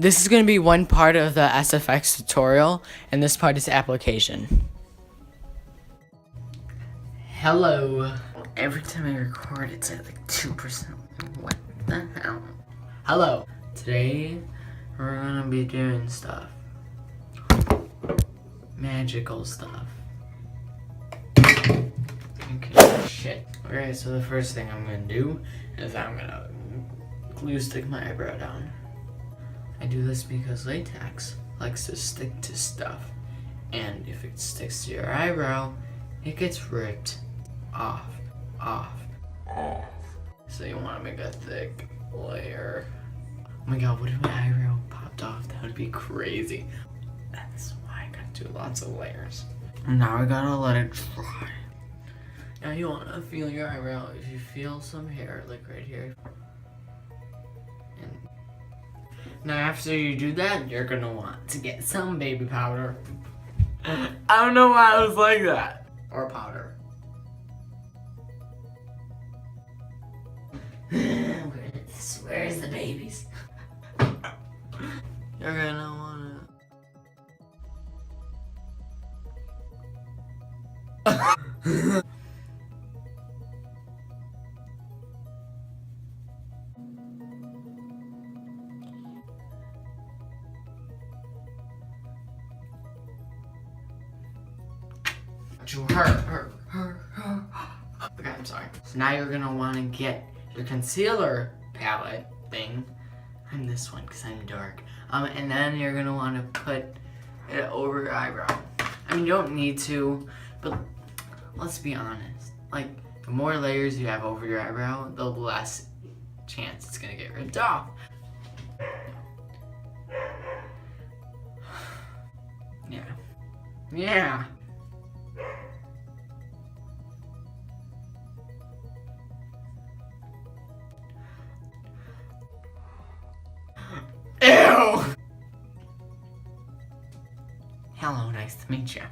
This is going to be one part of the SFX tutorial, and this part is application. Hello. Every time I record, it's at like 2%. What the hell? Hello. Today, we're going to be doing stuff. Magical stuff. Okay, shit. Alright, so the first thing I'm going to do is I'm going to glue stick my eyebrow down. I do this because latex likes to stick to stuff, and if it sticks to your eyebrow, it gets ripped off. So you want to make a thick layer. Oh my god, what if my eyebrow popped off? That would be crazy. That's why I gotta do lots of layers. Now I gotta let it dry. Now you want to feel your eyebrow. If you feel some hair, like right here. Now after you do that, you're gonna want to get some baby powder. I don't know why I was like that. Or powder. Where's the babies? You're gonna wanna... Okay, I'm sorry. So now you're gonna want to get your concealer palette thing. I'm this one because I'm dark. And then you're gonna want to put it over your eyebrow. I mean, you don't need to, but let's be honest. Like, the more layers you have over your eyebrow, the less chance it's gonna get ripped off. Yeah. Ew! Hello, nice to meet you.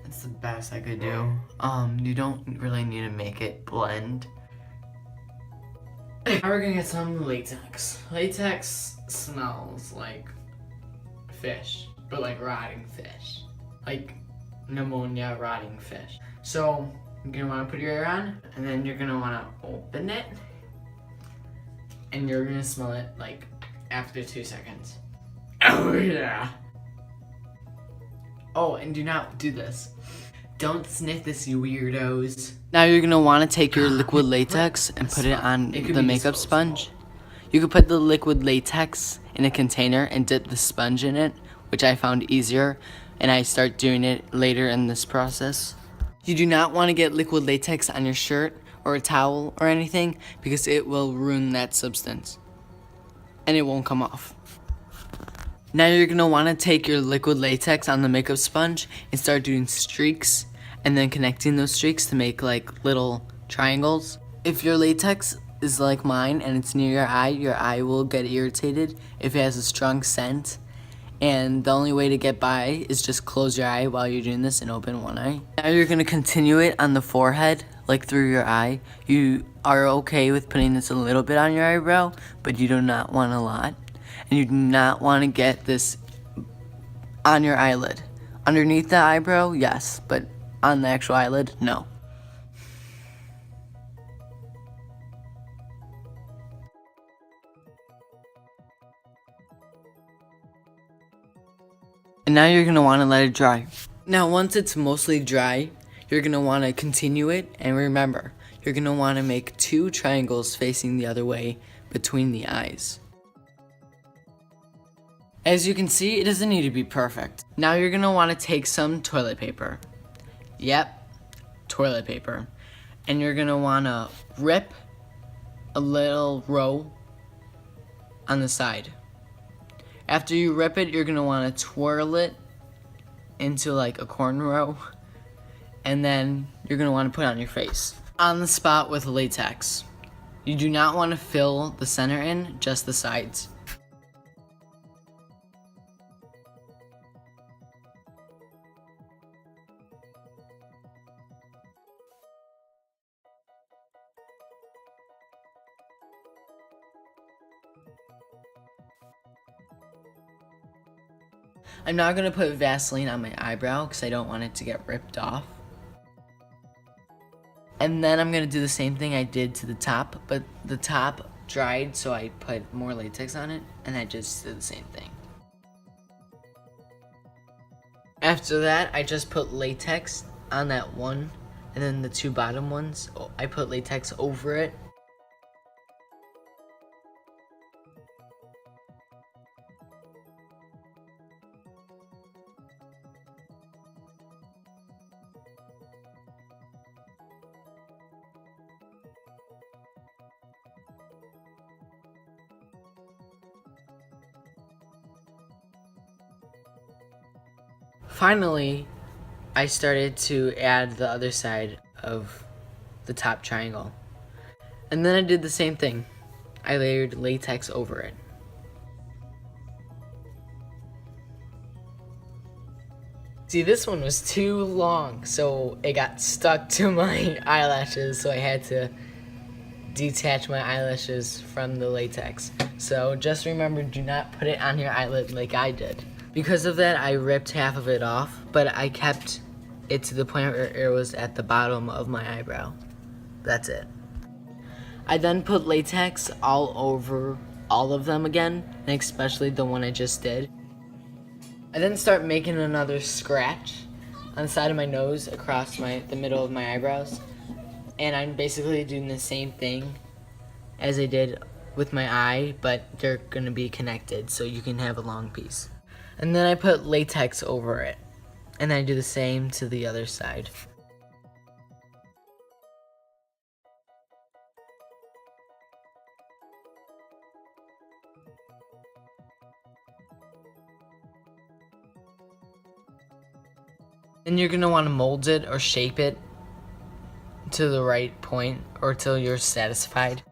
That's the best I could do. You don't really need to make it blend. Now we're gonna get some latex. Latex smells like fish, but like rotting fish. Like pneumonia rotting fish. So you're gonna wanna put your hair on, and then you're gonna wanna open it, and you're gonna smell it like after 2 seconds. Oh yeah. Oh, and do not do this. Don't sniff this, you weirdos. Now you're gonna want to take your liquid latex and put it on the makeup sponge. You could put the liquid latex in a container and dip the sponge in it, which I found easier, and I start doing it later in this process. You do not want to get liquid latex on your shirt or a towel or anything, because it will ruin that substance and it won't come off. Now you're gonna want to take your liquid latex on the makeup sponge and start doing streaks, and then connecting those streaks to make like little triangles. If your latex is like mine and it's near your eye will get irritated if it has a strong scent. And the only way to get by is just close your eye while you're doing this and open one eye. Now you're gonna continue it on the forehead, like through your eye. You are okay with putting this a little bit on your eyebrow, but you do not want a lot. And you do not want to get this on your eyelid. Underneath the eyebrow, yes, but on the actual eyelid, no. And now you're going to want to let it dry. Now once it's mostly dry, you're going to want to continue it, and remember, you're going to want to make 2 triangles facing the other way between the eyes. As you can see, it doesn't need to be perfect. Now you're gonna wanna take some toilet paper. Yep, toilet paper. And you're gonna wanna rip a little row on the side. After you rip it, you're gonna wanna twirl it into like a cornrow. And then you're gonna wanna put it on your face. On the spot with latex. You do not wanna fill the center in, just the sides. I'm now going to put Vaseline on my eyebrow because I don't want it to get ripped off. And then I'm going to do the same thing I did to the top, but the top dried, so I put more latex on it, and I just did the same thing. After that, I just put latex on that one, and then the two bottom ones, I put latex over it. Finally, I started to add the other side of the top triangle. And then I did the same thing. I layered latex over it. See, this one was too long, so it got stuck to my eyelashes, so I had to detach my eyelashes from the latex. So just remember, do not put it on your eyelid like I did. Because of that, I ripped half of it off, but I kept it to the point where it was at the bottom of my eyebrow. That's it. I then put latex all over all of them again, and especially the one I just did. I then start making another scratch on the side of my nose across the middle of my eyebrows. And I'm basically doing the same thing as I did with my eye, but they're gonna be connected so you can have a long piece. And then I put latex over it. And I do the same to the other side. Then you're gonna wanna mold it or shape it to the right point or till you're satisfied.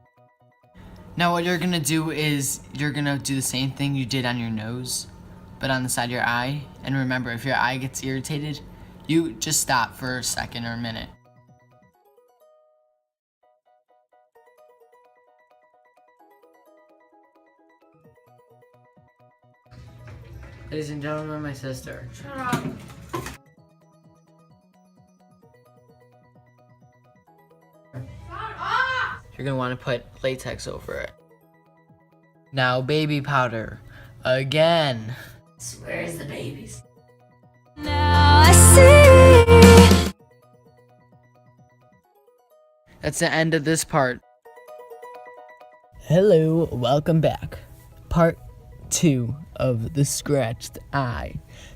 Now what you're gonna do is you're gonna do the same thing you did on your nose, but on the side of your eye. And remember, if your eye gets irritated, you just stop for a second or a minute. Ladies and gentlemen, my sister. Shut up. You're gonna want to put latex over it. Now baby powder. Again. Where's the babies? Now I see. That's the end of this part. Hello, welcome back. Part 2 of the scratched eye.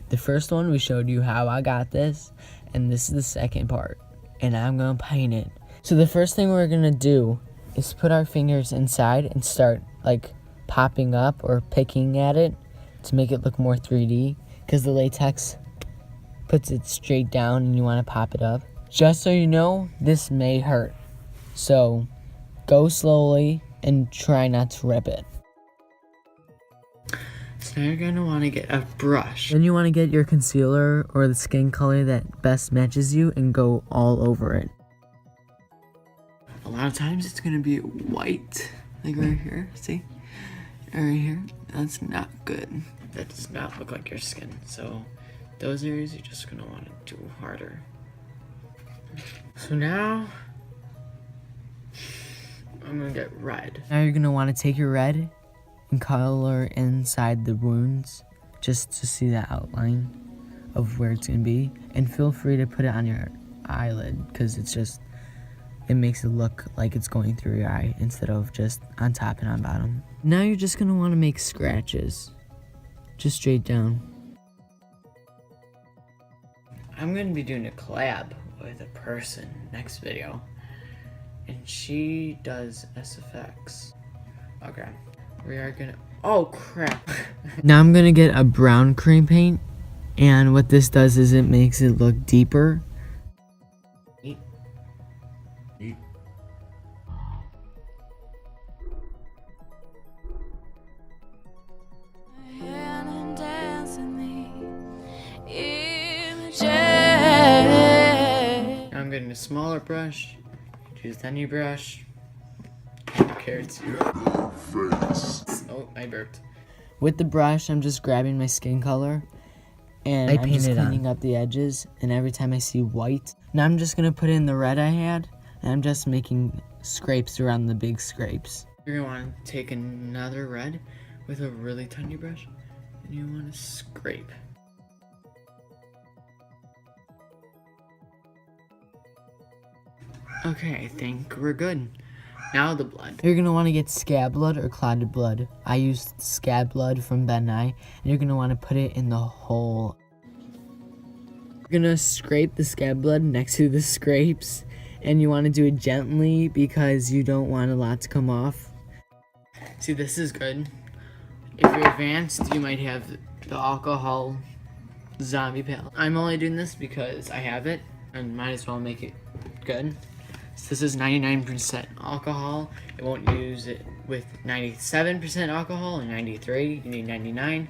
The first one we showed you how I got this, and this is the second part, and I'm gonna paint it. So the first thing we're gonna do is put our fingers inside and start like popping up or picking at it to make it look more 3D, because the latex puts it straight down and you want to pop it up. Just so you know, this may hurt, so go slowly and try not to rip it. So now you're going to want to get a brush. Then you want to get your concealer or the skin color that best matches you and go all over it. A lot of times it's going to be white, like right here, see? Right here, that's not good. That does not look like your skin, so those areas you're just going to want to do harder. So now, I'm going to get red. Now you're going to want to take your red and color inside the wounds just to see the outline of where it's going to be. And feel free to put it on your eyelid because it makes it look like it's going through your eye instead of just on top and on bottom. Now you're just going to want to make scratches, just straight down. I'm going to be doing a collab with a person next video, and she does SFX. Okay, we are gonna, oh crap. Now I'm gonna get a brown cream paint, and what this does is it makes it look deeper. I'm getting a smaller brush. Choose any brush. Who cares? Oh, I burped. With the brush, I'm just grabbing my skin color and I'm just cleaning up the edges. And every time I see white, now I'm just gonna put in the red I had, and I'm just making scrapes around the big scrapes. You're gonna want to take another red with a really tiny brush, and you want to scrape. Okay, I think we're good. Now the blood. You're gonna want to get scab blood or clotted blood. I used scab blood from Ben Nye, and you're gonna want to put it in the hole. You're gonna scrape the scab blood next to the scrapes, and you want to do it gently because you don't want a lot to come off. See, this is good. If you're advanced, you might have the alcohol zombie palette. I'm only doing this because I have it and might as well make it good. So this is 99% alcohol. It won't use it with 97% alcohol and 93. You need 99.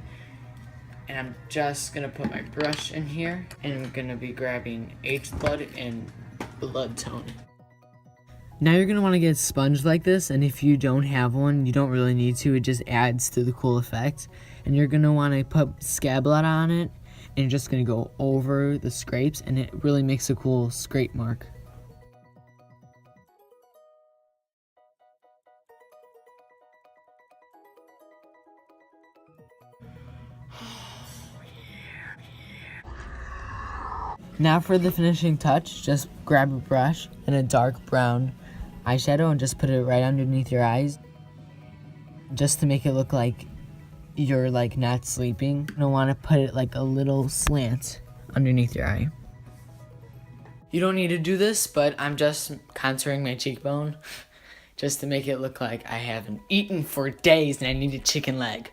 And I'm just gonna put my brush in here, and I'm gonna be grabbing H blood and blood tone. Now you're gonna want to get a sponge like this, and if you don't have one, you don't really need to. It just adds to the cool effect. And you're gonna want to put scab blood on it, and you're just gonna go over the scrapes, and it really makes a cool scrape mark. Now for the finishing touch, just grab a brush and a dark brown eyeshadow and just put it right underneath your eyes, just to make it look like you're like not sleeping. You don't want to put it like a little slant underneath your eye. You don't need to do this, but I'm just contouring my cheekbone just to make it look like I haven't eaten for days and I need a chicken leg.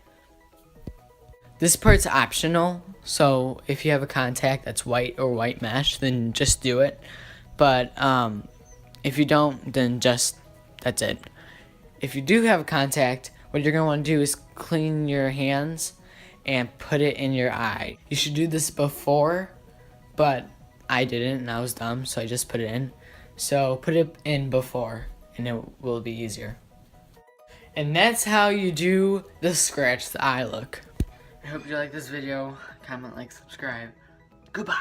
This part's optional, so if you have a contact that's white or white mesh, then just do it. But if you don't, then that's it. If you do have a contact, what you're gonna want to do is clean your hands and put it in your eye. You should do this before, but I didn't and I was dumb, so I just put it in. So put it in before and it will be easier. And that's how you do the scratch the eye look. I hope you like this video. Comment, like, subscribe. Goodbye.